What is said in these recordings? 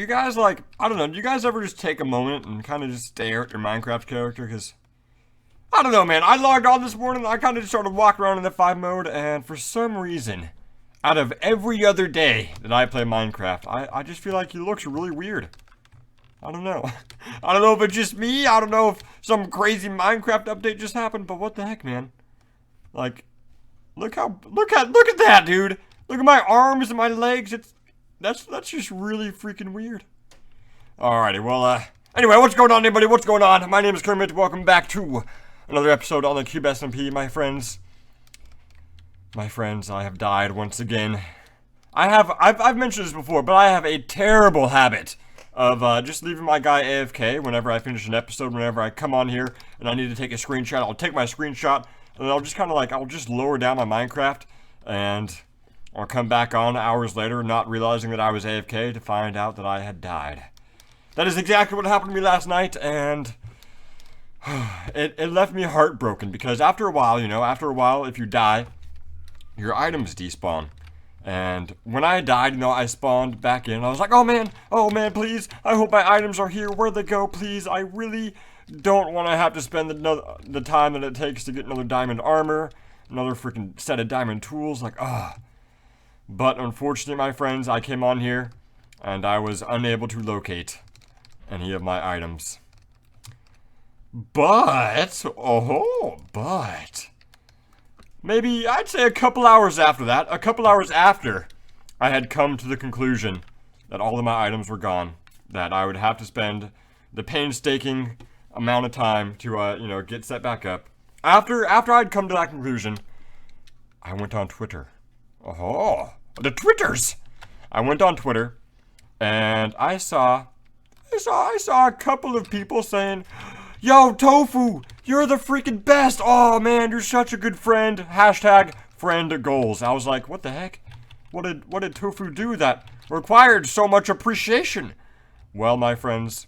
you guys like, I don't know, do you guys ever just take a moment and kind of just stare at your Minecraft character? Because, I don't know, man, I logged on this morning, I kind of just started walking around in the 5 mode, and for some reason, out of every other day that I play Minecraft, I just feel like he looks really weird. I don't know. I don't know if it's just me, I don't know if some crazy Minecraft update just happened, but what the heck, man? Like, look at that, dude! Look at my arms and my legs, that's just really freaking weird. Alrighty, well, anyway, what's going on, everybody? What's going on? My name is Kermit. Welcome back to another episode on the Cube SMP, my friends. My friends, I have died once again. I've mentioned this before, but I have a terrible habit of just leaving my guy AFK whenever I finish an episode. Whenever I come on here and I need to take a screenshot, I'll take my screenshot and I'll just kind of like, I'll just lower down my Minecraft and I'll come back on hours later, not realizing that I was AFK, to find out that I had died. That is exactly what happened to me last night, and it left me heartbroken, because after a while, if you die, your items despawn. And when I died, I spawned back in. I was like, oh man, please, I hope my items are here. Where'd they go, please? I really don't want to have to spend the time that it takes to get another diamond armor, another freaking set of diamond tools, like, But unfortunately, my friends, I came on here, and I was unable to locate any of my items. But, maybe, I'd say a couple hours after that, I had come to the conclusion that all of my items were gone, that I would have to spend the painstaking amount of time to, get set back up. After I'd come to that conclusion, I went on Twitter. The Twitters! I went on Twitter, and I saw a couple of people saying, yo, Tofu, you're the freaking best! Oh man, you're such a good friend! Hashtag friend goals. I was like, what the heck? What did Tofu do that required so much appreciation? Well, my friends,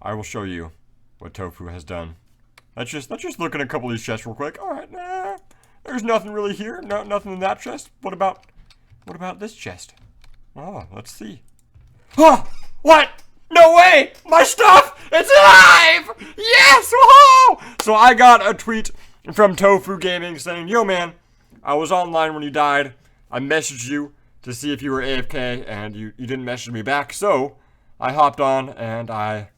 I will show you what Tofu has done. Let's just look at a couple of these chests real quick. Alright, there's nothing really here. Nothing in that chest. What about this chest? Oh, let's see. Oh, what? No way! My stuff! It's alive! Yes! Whoa! So I got a tweet from Tofu Gaming saying, yo man, I was online when you died. I messaged you to see if you were AFK, and you didn't message me back. So I hopped on and I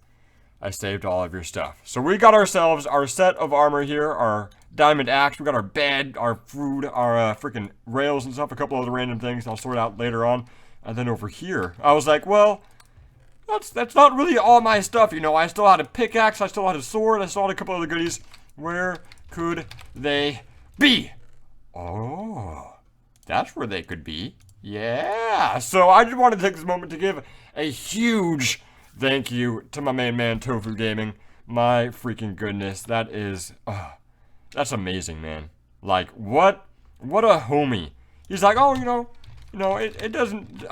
saved all of your stuff. So we got ourselves our set of armor here, our diamond axe, we got our bed, our food, our freaking rails and stuff, a couple other random things I'll sort out later on. And then over here, I was like, well, that's not really all my stuff, I still had a pickaxe, I still had a sword, I still had a couple other goodies. Where could they be? Oh, that's where they could be. Yeah, so I just wanted to take this moment to give a huge thank you to my main man, Tofu Gaming. My freaking goodness, that is, that's amazing, man. Like, what a homie. He's like, oh, it doesn't,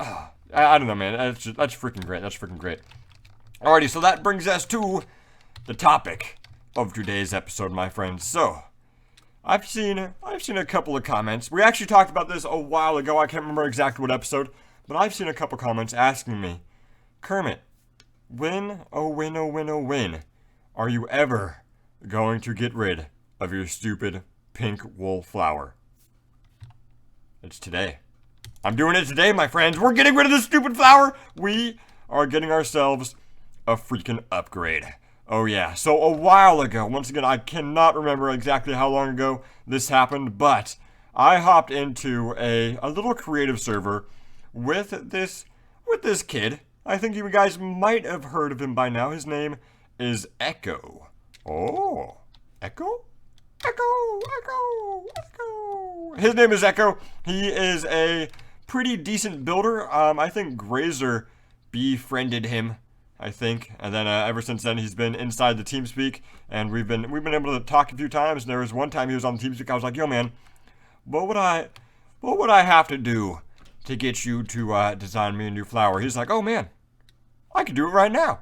I don't know, man. That's freaking great. That's freaking great. Alrighty, so that brings us to the topic of today's episode, my friends. So, I've seen a couple of comments. We actually talked about this a while ago. I can't remember exactly what episode, but I've seen a couple comments asking me, Kermit, when are you ever going to get rid of your stupid pink wool flower? It's today. I'm doing it today, my friends. We're getting rid of this stupid flower. We are getting ourselves a freaking upgrade. Oh yeah, so a while ago, once again, I cannot remember exactly how long ago this happened, but I hopped into a little creative server with this kid. I think you guys might have heard of him by now. His name is Echo. Oh, Echo? Echo. His name is Echo. He is a pretty decent builder. I think Grazer befriended him, I think, and then ever since then he's been inside the TeamSpeak, and we've been able to talk a few times. And there was one time he was on the TeamSpeak. I was like, yo man, what would I have to do to get you to design me a new flower? He's like, oh man, I could do it right now.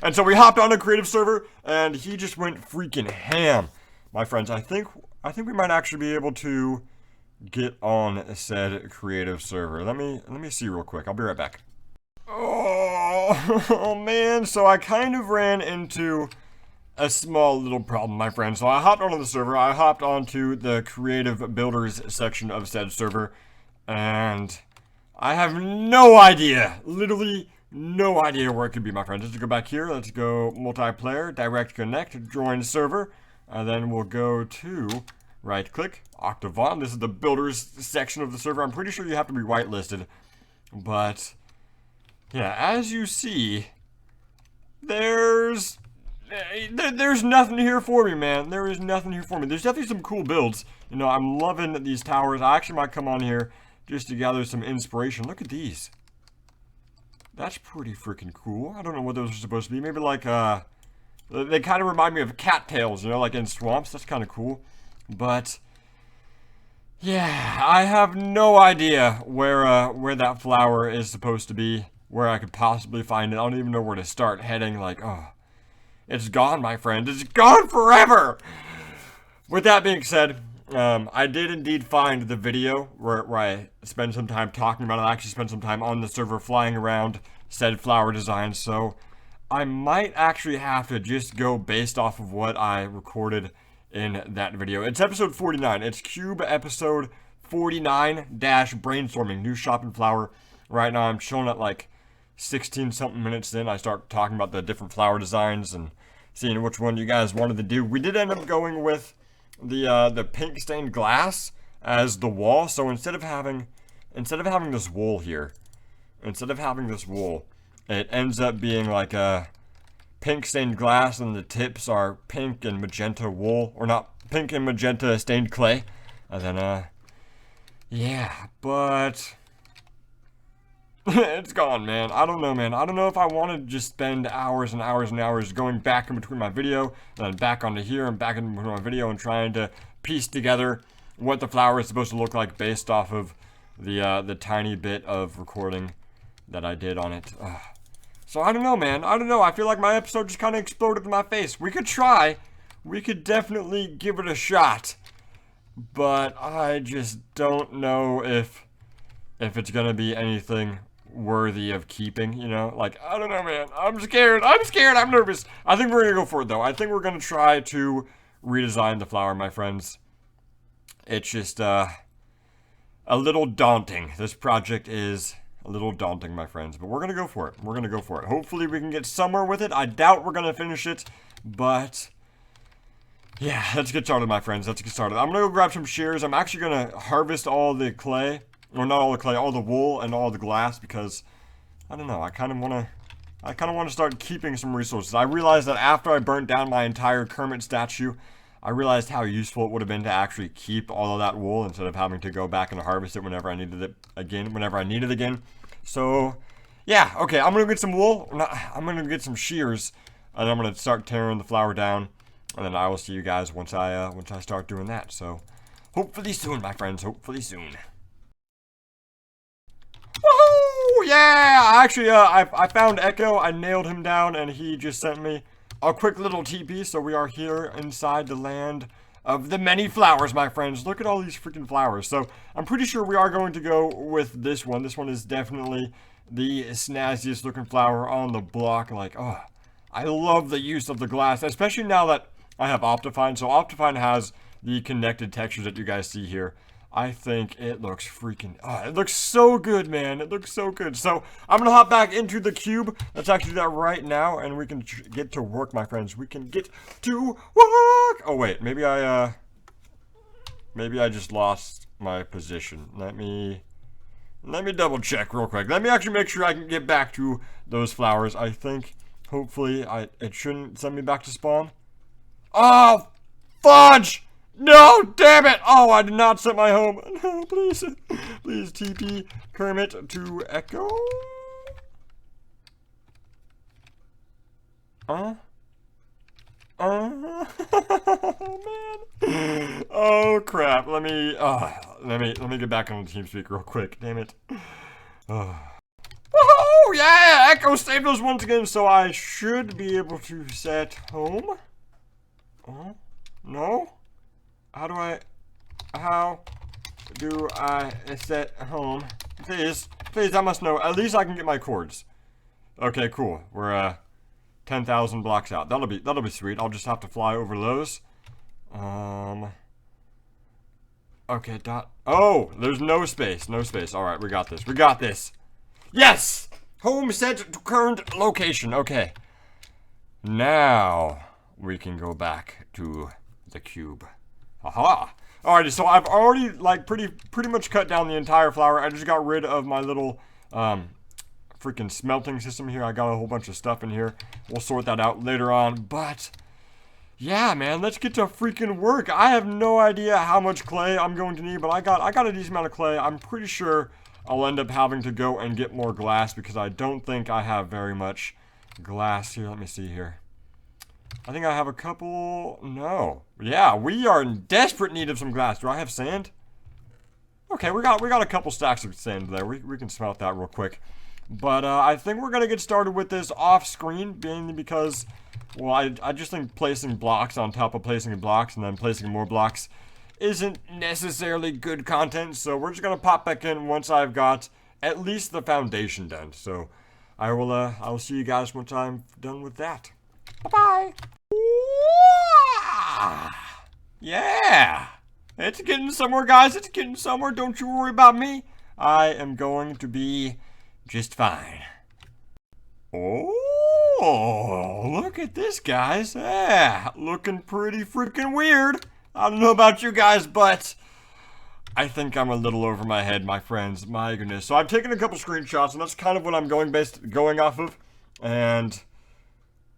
And so we hopped on a creative server, and he just went freaking ham. My friends, I think we might actually be able to get on said creative server. Let me see real quick. I'll be right back. Oh, Oh man, so I kind of ran into a small little problem, my friend. So I hopped onto the server. I hopped onto the creative builders section of said server, and I have no idea, literally no idea where it could be, my friend. Let's go back here. Let's go multiplayer, direct connect, join server, and then we'll go to right click, Octagon. This is the builders section of the server. I'm pretty sure you have to be whitelisted, but yeah, as you see, there's nothing here for me, man. There is nothing here for me. There's definitely some cool builds. You know, I'm loving these towers. I actually might come on here just to gather some inspiration. Look at these. That's pretty freaking cool. I don't know what those are supposed to be. Maybe like, they kind of remind me of cattails, you know, like in swamps. That's kind of cool. But yeah, I have no idea where that flower is supposed to be, where I could possibly find it. I don't even know where to start heading. Like, oh, it's gone, my friend. It's gone forever. With that being said, I did indeed find the video where I spent some time talking about it. I actually spent some time on the server flying around said flower design, so I might actually have to just go based off of what I recorded in that video. It's episode 49. It's Cube episode 49-brainstorming, new shop and flower. Right now I'm chilling at like 16 something minutes in. I start talking about the different flower designs and seeing which one you guys wanted to do. We did end up going with the pink stained glass as the wall. So instead of having this wool here, it ends up being like a pink stained glass, and the tips are pink and magenta wool, or not, pink and magenta stained clay. And then yeah, but it's gone, man. I don't know, man. I don't know if I want to just spend hours and hours and hours going back in between my video, and then back onto here and back in between my video, and trying to piece together what the flower is supposed to look like based off of the tiny bit of recording that I did on it. So I don't know, man. I don't know. I feel like my episode just kind of exploded in my face. We could try. We could definitely give it a shot. But I just don't know if it's gonna be anything worthy of keeping, you know? Like, I don't know, man. I'm scared. I'm nervous. I think we're gonna go for it, though. I think we're gonna try to redesign the flower, my friends. It's just, a little daunting. This project is a little daunting, my friends. But we're gonna go for it. Hopefully we can get somewhere with it. I doubt we're gonna finish it, but yeah, let's get started, my friends. Let's get started. I'm gonna go grab some shears. I'm actually gonna harvest all the clay. Or not all the clay, all the wool and all the glass, because I don't know, I kind of want to start keeping some resources. I realized that after I burnt down my entire Kermit statue, I realized how useful it would have been to actually keep all of that wool instead of having to go back and harvest it whenever I needed it again. So yeah, okay, I'm gonna get some wool. I'm gonna get some shears, and I'm gonna start tearing the flower down, and then I will see you guys once I start doing that. So hopefully soon, my friends. Hopefully soon. Woohoo! Yeah! Actually, I found Echo. I nailed him down, and he just sent me a quick little TP. So we are here inside the land of the many flowers, my friends. Look at all these freaking flowers. So I'm pretty sure we are going to go with this one. This one is definitely the snazziest looking flower on the block. Like, oh, I love the use of the glass, especially now that I have Optifine. So Optifine has the connected textures that you guys see here. I think it looks freaking, it looks so good, man. It looks so good. So I'm going to hop back into the cube. Let's actually do that right now, and we can get to work, my friends. We can get to work. Oh, wait, maybe I just lost my position. Let me double check real quick. Let me actually make sure I can get back to those flowers. I think, hopefully, it shouldn't send me back to spawn. Oh, fudge! No, damn it! Oh, I did not set my home. No, please, please TP Kermit to Echo. Oh man. Oh crap. Let me get back on the TeamSpeak real quick. Damn it. Oh. Woohoo! Yeah, Echo saved us once again, so I should be able to set home. Oh no. How do I set home? Please, I must know. At least I can get my cords. Okay, cool. We're 10,000 blocks out. That'll be sweet. I'll just have to fly over those. Okay, dot. Oh, there's no space. No space. All right, we got this. We got this. Yes! Home set to current location. Okay. Now we can go back to the cube. Aha! Alrighty, so I've already like pretty much cut down the entire flour. I just got rid of my little freaking smelting system here. I got a whole bunch of stuff in here. We'll sort that out later on. But yeah, man, let's get to freaking work. I have no idea how much clay I'm going to need, but I got a decent amount of clay. I'm pretty sure I'll end up having to go and get more glass because I don't think I have very much glass here. Let me see here. I think I have a couple. No. Yeah, we are in desperate need of some glass. Do I have sand? Okay, we got a couple stacks of sand there. We can smelt that real quick. But I think we're going to get started with this off screen, mainly because, well, I just think placing blocks on top of placing blocks and then placing more blocks isn't necessarily good content. So we're just going to pop back in once I've got at least the foundation done. So I'll see you guys once I'm done with that. Bye-bye. Yeah. It's getting somewhere, guys. It's getting somewhere. Don't you worry about me. I am going to be just fine. Oh, look at this, guys. Yeah, looking pretty freaking weird. I don't know about you guys, but I think I'm a little over my head, my friends. My goodness. So I've taken a couple screenshots, and that's kind of what I'm going off of. And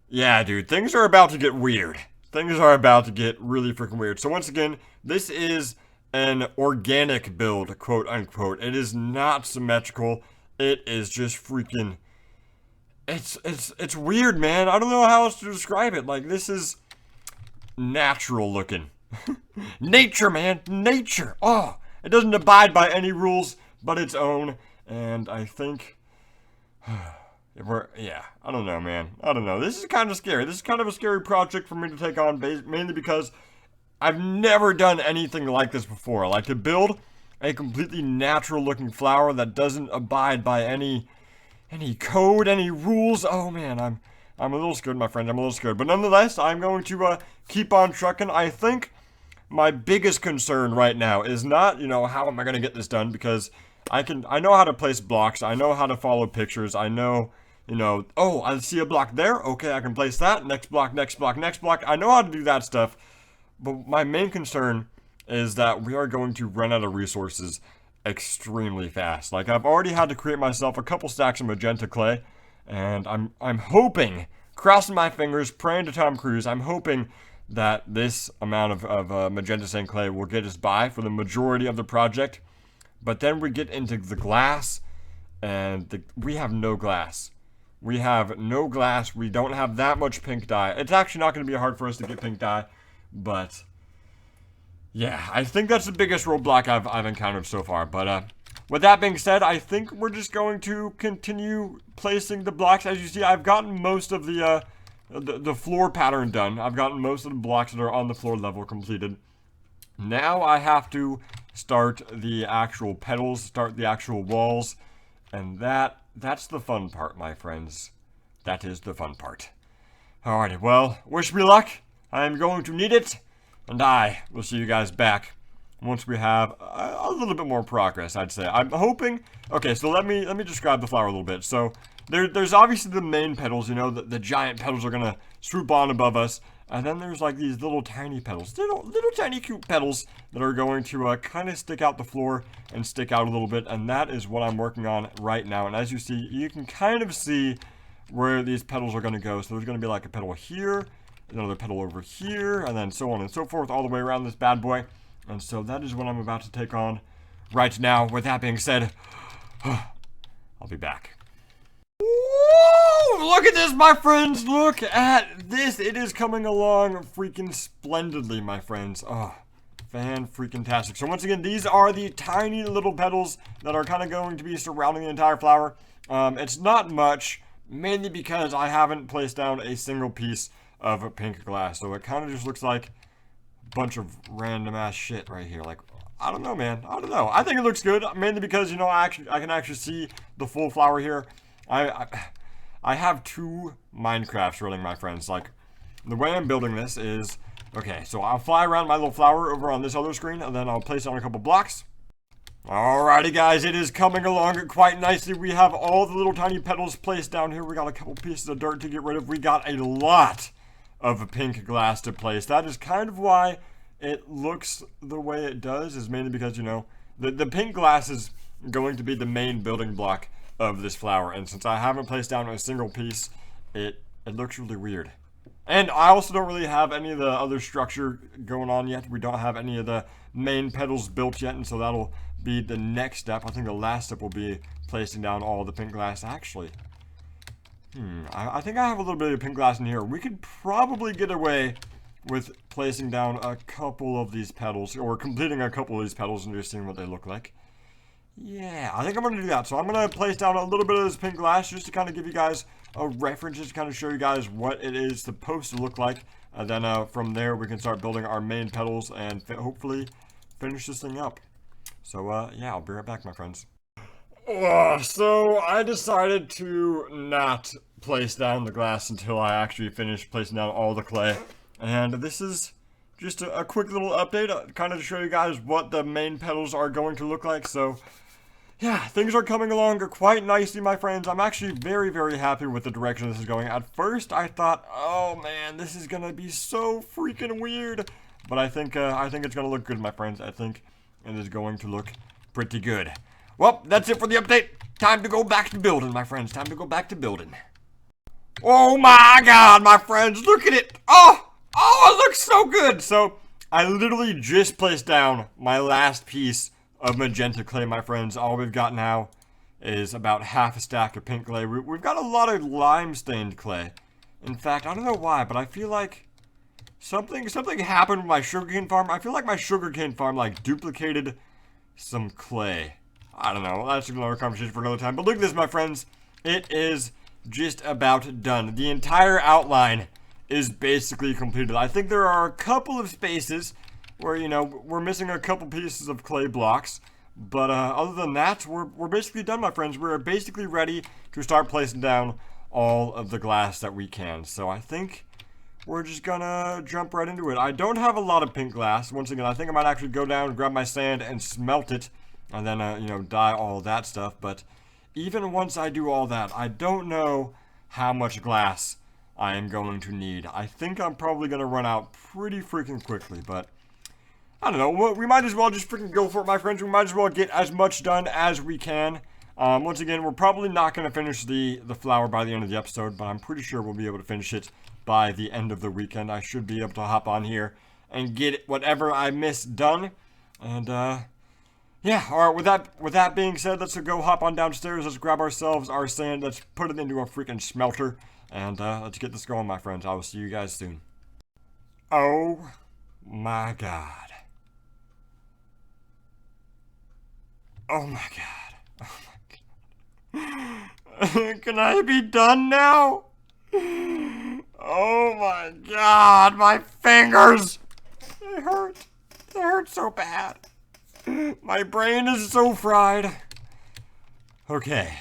yeah, dude, things are about to get weird. Things are about to get really freaking weird. So once again, this is an organic build, quote unquote. It is not symmetrical. It is just freaking, it's weird, man. I don't know how else to describe it. Like, this is natural looking. Nature, man, nature. Oh, it doesn't abide by any rules but its own. And I think, yeah, I don't know, man. I don't know. This is kind of scary. This is kind of a scary project for me to take on, mainly because I've never done anything like this before. Like, to build a completely natural looking flower that doesn't abide by any code, any rules. Oh man, I'm a little scared, my friend. I'm a little scared. But nonetheless, I'm going to keep on trucking. I think my biggest concern right now is not, how am I going to get this done? Because I know how to place blocks. I know how to follow pictures. I know, oh, I see a block there. Okay, I can place that. Next block, next block, next block. I know how to do that stuff. But my main concern is that we are going to run out of resources extremely fast. Like, I've already had to create myself a couple stacks of magenta clay, and I'm hoping, crossing my fingers, praying to Tom Cruise, I'm hoping that this amount of magenta sand clay will get us by for the majority of the project. But then we get into the glass, and we have no glass. We have no glass. We don't have that much pink dye. It's actually not going to be hard for us to get pink dye, but yeah, I think that's the biggest roadblock I've encountered so far. But with that being said, I think we're just going to continue placing the blocks. As you see, I've gotten most of the floor pattern done. I've gotten most of the blocks that are on the floor level completed. Now I have to start the actual petals, start the actual walls, and that's the fun part, my friends. That is the fun part. Alrighty, well, wish me luck. I am going to need it. And I will see you guys back once we have a little bit more progress, I'd say. I'm hoping. Okay, so let me describe the flower a little bit. So there's obviously the main petals, the giant petals are gonna swoop on above us, and then there's like these little tiny petals, little tiny cute petals that are going to kind of stick out the floor and stick out a little bit, and that is what I'm working on right now. And as you see, you can kind of see where these petals are gonna go. So there's gonna be like a petal here, another petal over here, and then so on and so forth all the way around this bad boy. And so that is what I'm about to take on right now. With that being said, I'll be back. Woo! Look at this, my friends. Look at this. It is coming along freaking splendidly, my friends. Oh, fan-freaking-tastic. So once again, these are the tiny little petals that are kind of going to be surrounding the entire flower. It's not much, mainly because I haven't placed down a single piece of pink glass, so it kind of just looks like a bunch of random ass shit right here. Like, I don't know, man. I don't know. I think it looks good, mainly because I can actually see the full flower here. I I have 2 Minecrafts running, my friends. Like, the way I'm building this is, okay, so I'll fly around my little flower over on this other screen, and then I'll place down a couple blocks. Alrighty, guys, it is coming along quite nicely. We have all the little tiny petals placed down here. We got a couple pieces of dirt to get rid of. We got a lot of pink glass to place. That is kind of why it looks the way it does, is mainly because, you know, the pink glass is going to be the main building block of this flower. And since I haven't placed down a single piece, it looks really weird. And I also don't really have any of the other structure going on yet. We don't have any of the main petals built yet, and so that'll be the next step. I think the last step will be placing down all the pink glass. Actually, I think I have a little bit of pink glass in here. We could probably get away with placing down a couple of these petals, or completing a couple of these petals and just seeing what they look like. Yeah, I think I'm going to do that. So I'm going to place down a little bit of this pink glass just to kind of give you guys a reference, just to kind of show you guys what it is supposed to look like. And then from there, we can start building our main petals and hopefully finish this thing up. So, yeah, I'll be right back, my friends. So I decided to not place down the glass until I actually finish placing down all the clay. And this is just a quick little update, kind of to show you guys what the main petals are going to look like. So, yeah, things are coming along quite nicely, my friends. I'm actually very, very happy with the direction this is going. At first, I thought, oh man, this is gonna be so freaking weird. But I think it's gonna look good, my friends. I think it is going to look pretty good. Well, that's it for the update. Time to go back to building, my friends. Time to go back to building. Oh my god, my friends, look at it. Oh, it looks so good. So, I literally just placed down my last piece of magenta clay, my friends. All we've got now is about half a stack of pink clay. We've got a lot of lime-stained clay. In fact, I don't know why, but I feel like something happened with my sugarcane farm. I feel like my sugarcane farm, like, duplicated some clay. I don't know. That's another conversation for another time. But look at this, my friends. It is just about done. The entire outline is basically completed. I think there are a couple of spaces where, you know, we're missing a couple pieces of clay blocks. But other than that, we're basically done, my friends. We're basically ready to start placing down all of the glass that we can. So I think we're just gonna jump right into it. I don't have a lot of pink glass. Once again, I think I might actually go down and grab my sand and smelt it. And then, you know, dye all that stuff. But even once I do all that, I don't know how much glass I am going to need. I think I'm probably going to run out pretty freaking quickly. But I don't know. We might as well just freaking go for it, my friends. We might as well get as much done as we can. Once again, we're probably not going to finish the flower by the end of the episode. But I'm pretty sure we'll be able to finish it by the end of the weekend. I should be able to hop on here and get whatever I missed done. And, yeah, alright, with that being said, let's go hop on downstairs, let's grab ourselves our sand, let's put it into a freaking smelter, and let's get this going, my friends. I will see you guys soon. Oh my god. Oh my god. Oh my god. Can I be done now? Oh my god, my fingers! They hurt. They hurt so bad. My brain is so fried. Okay.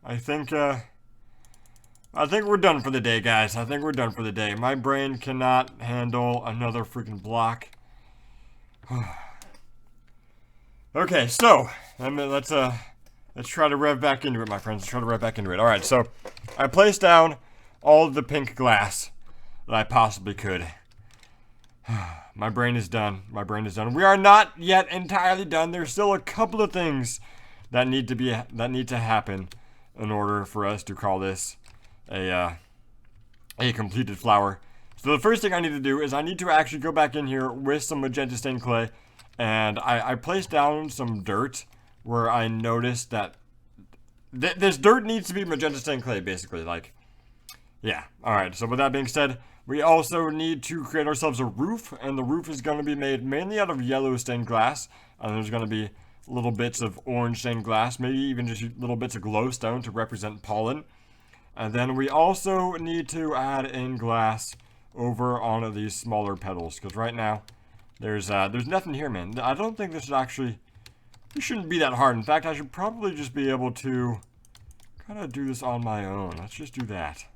I think we're done for the day, guys. I think we're done for the day. My brain cannot handle another freaking block. Okay, so let's try to rev back into it, my friends. Let's try to rev back into it. Alright, so I placed down all of the pink glass that I possibly could. My brain is done. My brain is done. We are not yet entirely done. There's still a couple of things that need to happen in order for us to call this a completed flower. So the first thing I need to do is I need to actually go back in here with some magenta stained clay, and I placed down some dirt where I noticed that this dirt needs to be magenta stained clay, basically. Like, yeah. All right. So with that being said, we also need to create ourselves a roof, and the roof is going to be made mainly out of yellow stained glass, and there's going to be little bits of orange stained glass, maybe even just little bits of glowstone to represent pollen. And then we also need to add in glass over onto these smaller petals, because right now there's nothing here, man. I don't think this shouldn't be that hard. In fact, I should probably just be able to Gotta do this on my own. Let's just do that.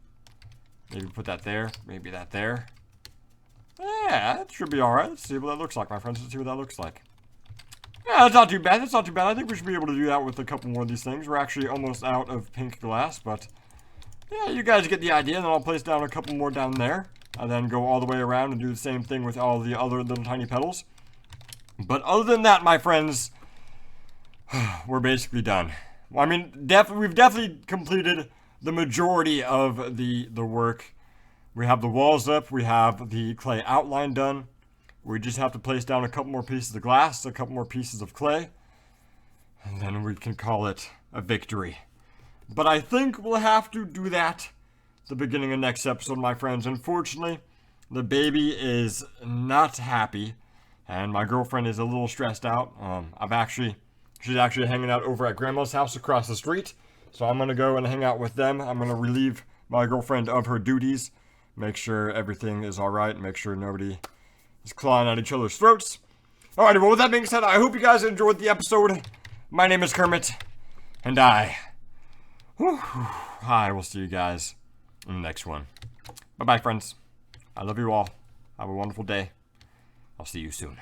Maybe put that there. Maybe that there. Yeah, that should be alright. Let's see what that looks like, my friends. Let's see what that looks like. Yeah, that's not too bad. That's not too bad. I think we should be able to do that with a couple more of these things. We're actually almost out of pink glass, but yeah, you guys get the idea. And then I'll place down a couple more down there, and then go all the way around and do the same thing with all the other little tiny petals. But other than that, my friends, we're basically done. I mean, we've definitely completed the majority of the work. We have the walls up. We have the clay outline done. We just have to place down a couple more pieces of glass, a couple more pieces of clay, and then we can call it a victory. But I think we'll have to do that at the beginning of next episode, my friends. Unfortunately, the baby is not happy, and my girlfriend is a little stressed out. She's actually hanging out over at Grandma's house across the street, so I'm going to go and hang out with them. I'm going to relieve my girlfriend of her duties, make sure everything is alright, make sure nobody is clawing at each other's throats. Alrighty, well, with that being said, I hope you guys enjoyed the episode. My name is Kermit, and I will see you guys in the next one. Bye-bye, friends. I love you all. Have a wonderful day. I'll see you soon.